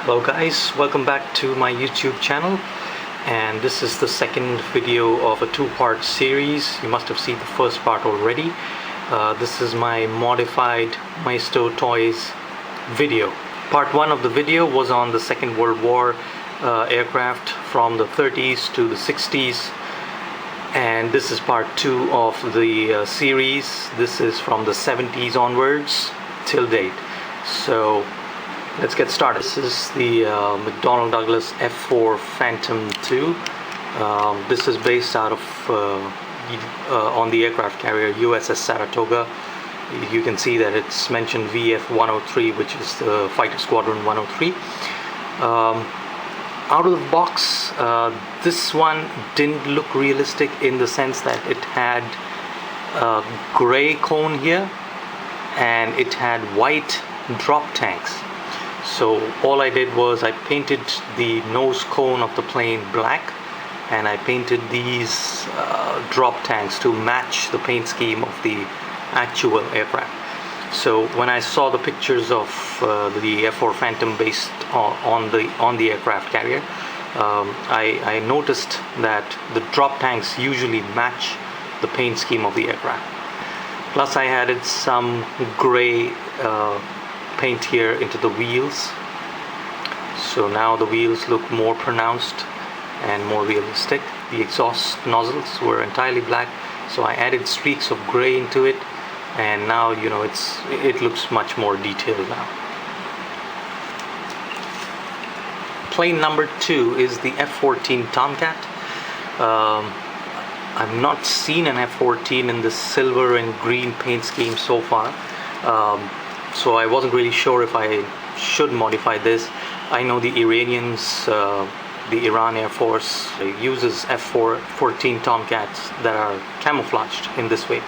Hello guys, welcome back to my YouTube channel, and this is the second video of a two-part series. You must have seen the first part already. This is my modified Maisto toys video. Part 1 of the video was on the Second World War aircraft from the 30s to the 60s, and this is part 2 of the series. This is from the 70s onwards till date. So let's get started. This is the McDonnell Douglas F4 Phantom II. This is based out of on the aircraft carrier USS Saratoga. You can see that it's mentioned VF-103, which is the Fighter Squadron 103. Out of the box, this one didn't look realistic in the sense that it had a gray cone here and it had white drop tanks. So all I did was I painted the nose cone of the plane black, and I painted these drop tanks to match the paint scheme of the actual aircraft. So when I saw the pictures of the F4 Phantom based on the aircraft carrier, I noticed that the drop tanks usually match the paint scheme of the aircraft. Plus I added some gray paint here into the wheels, so now the wheels look more pronounced and more realistic. The exhaust nozzles were entirely black, so I added streaks of gray into it, and now it looks much more detailed now. Plane number 2 is the F-14 Tomcat. I've not seen an F-14 in the silver and green paint scheme so far, so I wasn't really sure if I should modify this. I know the Iranians, the Iran Air Force uses F-14 Tomcats that are camouflaged in this way.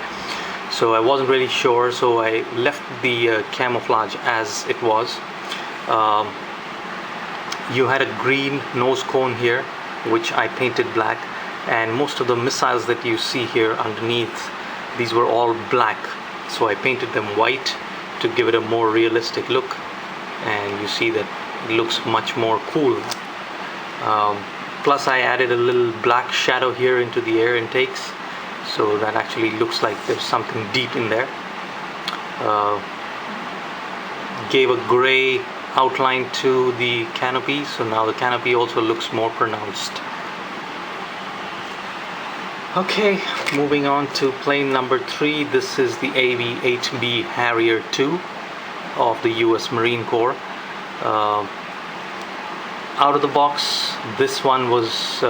So I wasn't really sure, so I left the camouflage as it was. You had a green nose cone here, which I painted black, and most of the missiles that you see here underneath, these were all black. So I painted them white to give it a more realistic look, and you see that it looks much more cool. Plus I added a little black shadow here into the air intakes, so that actually looks like there's something deep in there. Gave a gray outline to the canopy, so now the canopy also looks more pronounced. Okay, moving on to plane number 3. This is the AV-8B Harrier II of the US Marine Corps. Out of the box, this one was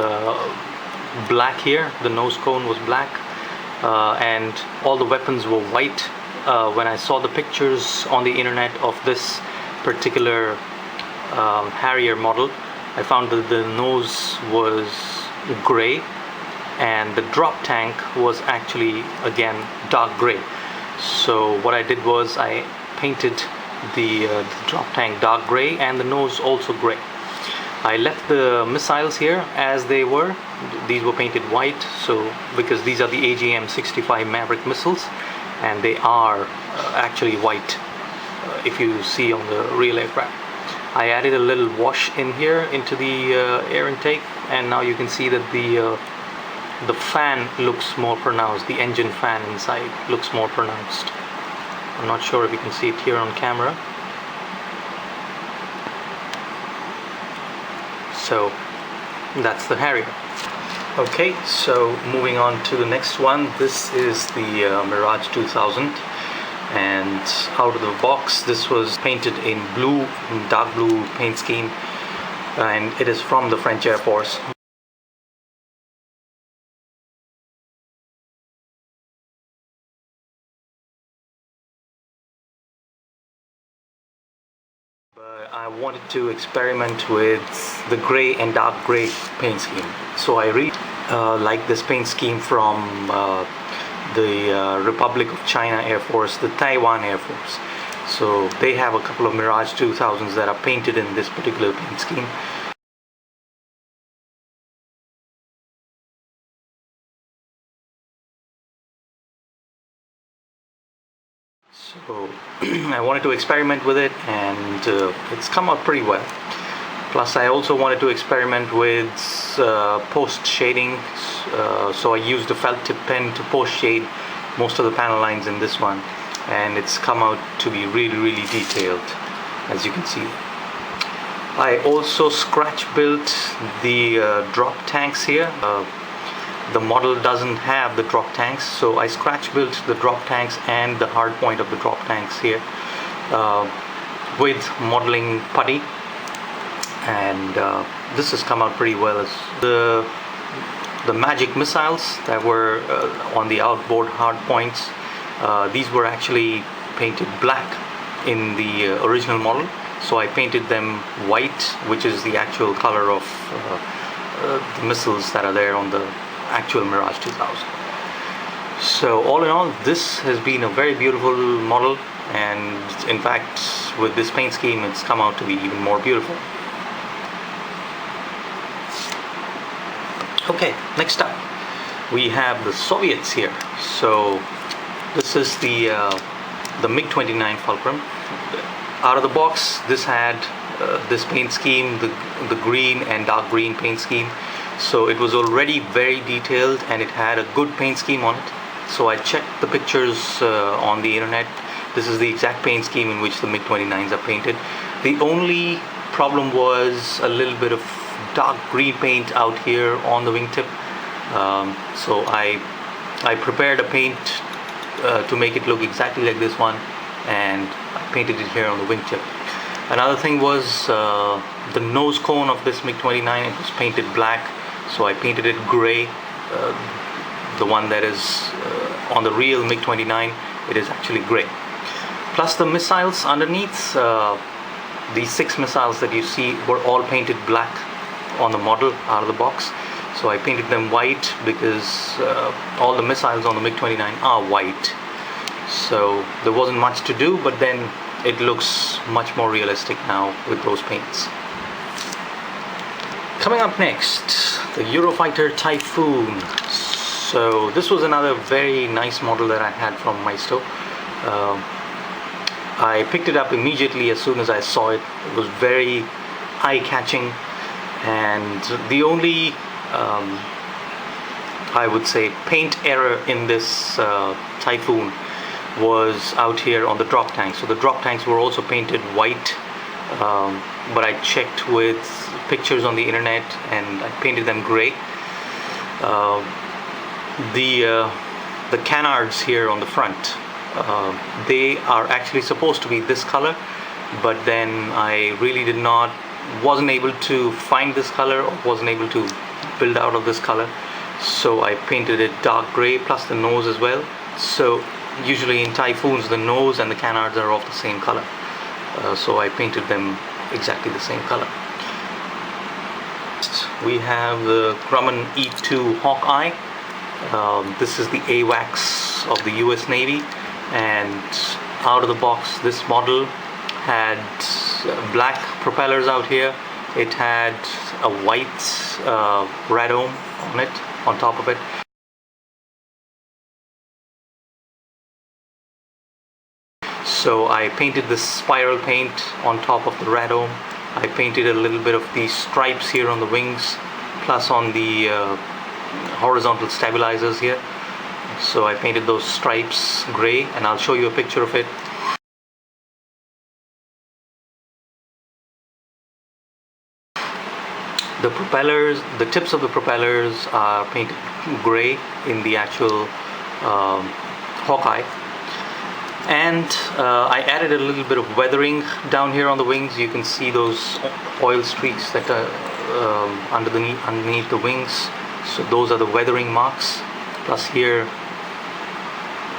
black here. The nose cone was black, and all the weapons were white. When I saw the pictures on the internet of this particular Harrier model, I found that the nose was gray, and the drop tank was actually again dark gray. So what I did was I painted the drop tank dark gray and the nose also gray. I left the missiles here as they were. These were painted white, so because these are the AGM-65 Maverick missiles, and they are actually white if you see on the real aircraft. I added a little wash in here into the air intake, and now you can see that the fan looks more pronounced. The engine fan inside looks more pronounced. I'm not sure if you can see it here on camera. So that's the Harrier. Okay, so moving on to the next one. This is the Mirage 2000, and out of the box this was painted in blue, dark blue paint scheme, and it is from the French Air Force. But I wanted to experiment with the gray and dark gray paint scheme. So I really like this paint scheme from the Republic of China Air Force, the Taiwan Air Force. So they have a couple of Mirage 2000s that are painted in this particular paint scheme. So I wanted to experiment with it, and it's come out pretty well. Plus I also wanted to experiment with post shading, so I used a felt tip pen to post shade most of the panel lines in this one, and it's come out to be really detailed, as you can see. I also scratch built the drop tanks here. The model doesn't have the drop tanks, so I scratch built the drop tanks and the hard point of the drop tanks here with modeling putty, and this has come out pretty well. As the magic missiles that were on the outboard hard points, these were actually painted black in the original model, so I painted them white, which is the actual color of the missiles that are there on the actual Mirage 2000. So all in all, this has been a very beautiful model, and in fact with this paint scheme it's come out to be even more beautiful. Okay, next up we have the Soviets here. So this is the Mig-29 Fulcrum. Out of the box, this had this paint scheme, the green and dark green paint scheme. So it was already very detailed and it had a good paint scheme on it. So I checked the pictures on the internet. This is the exact paint scheme in which the Mig-29s are painted. The only problem was a little bit of dark green paint out here on the wingtip. So I prepared a paint to make it look exactly like this one, and I painted it here on the wingtip. Another thing was the nose cone of this Mig-29. It was painted black, so I painted it gray. The one that is on the real Mig-29, it is actually gray. Plus the missiles underneath, these 6 missiles that you see were all painted black on the model out of the box. So I painted them white because all the missiles on the Mig-29 are white. So there wasn't much to do, but then it looks much more realistic now with those paints. Coming up next, the Eurofighter Typhoon. So this was another very nice model that I had from Maisto. I picked it up immediately as soon as I saw it. It was very eye-catching, and the only I would say paint error in this Typhoon was out here on the drop tanks. So the drop tanks were also painted white, but I checked with pictures on the internet and I painted them gray. The canards here on the front, they are actually supposed to be this color, but then I really wasn't able to find this color, or wasn't able to build out of this color, so I painted it dark gray, plus the nose as well. So usually in Typhoons the nose and the canards are of the same color, so I painted them exactly the same color. We have the Grumman E2 Hawkeye. This is the AWACS of the US Navy, and out of the box this model had black propellers out here. It had a white radome on it, on top of it. So I painted this spiral paint on top of the radome. I painted a little bit of these stripes here on the wings, plus on the horizontal stabilizers here. So I painted those stripes gray, and I'll show you a picture of it. The propellers, the tips of the propellers are painted gray in the actual Hawkeye. And I added a little bit of weathering down here on the wings. You can see those oil streaks that are underneath the wings. So those are the weathering marks. Plus here,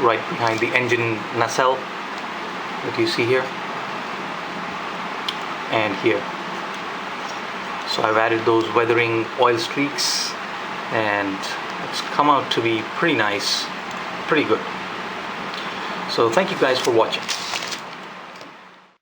right behind the engine nacelle that you see here, and here. So I've added those weathering oil streaks, and it's come out to be pretty nice, pretty good. So thank you guys for watching.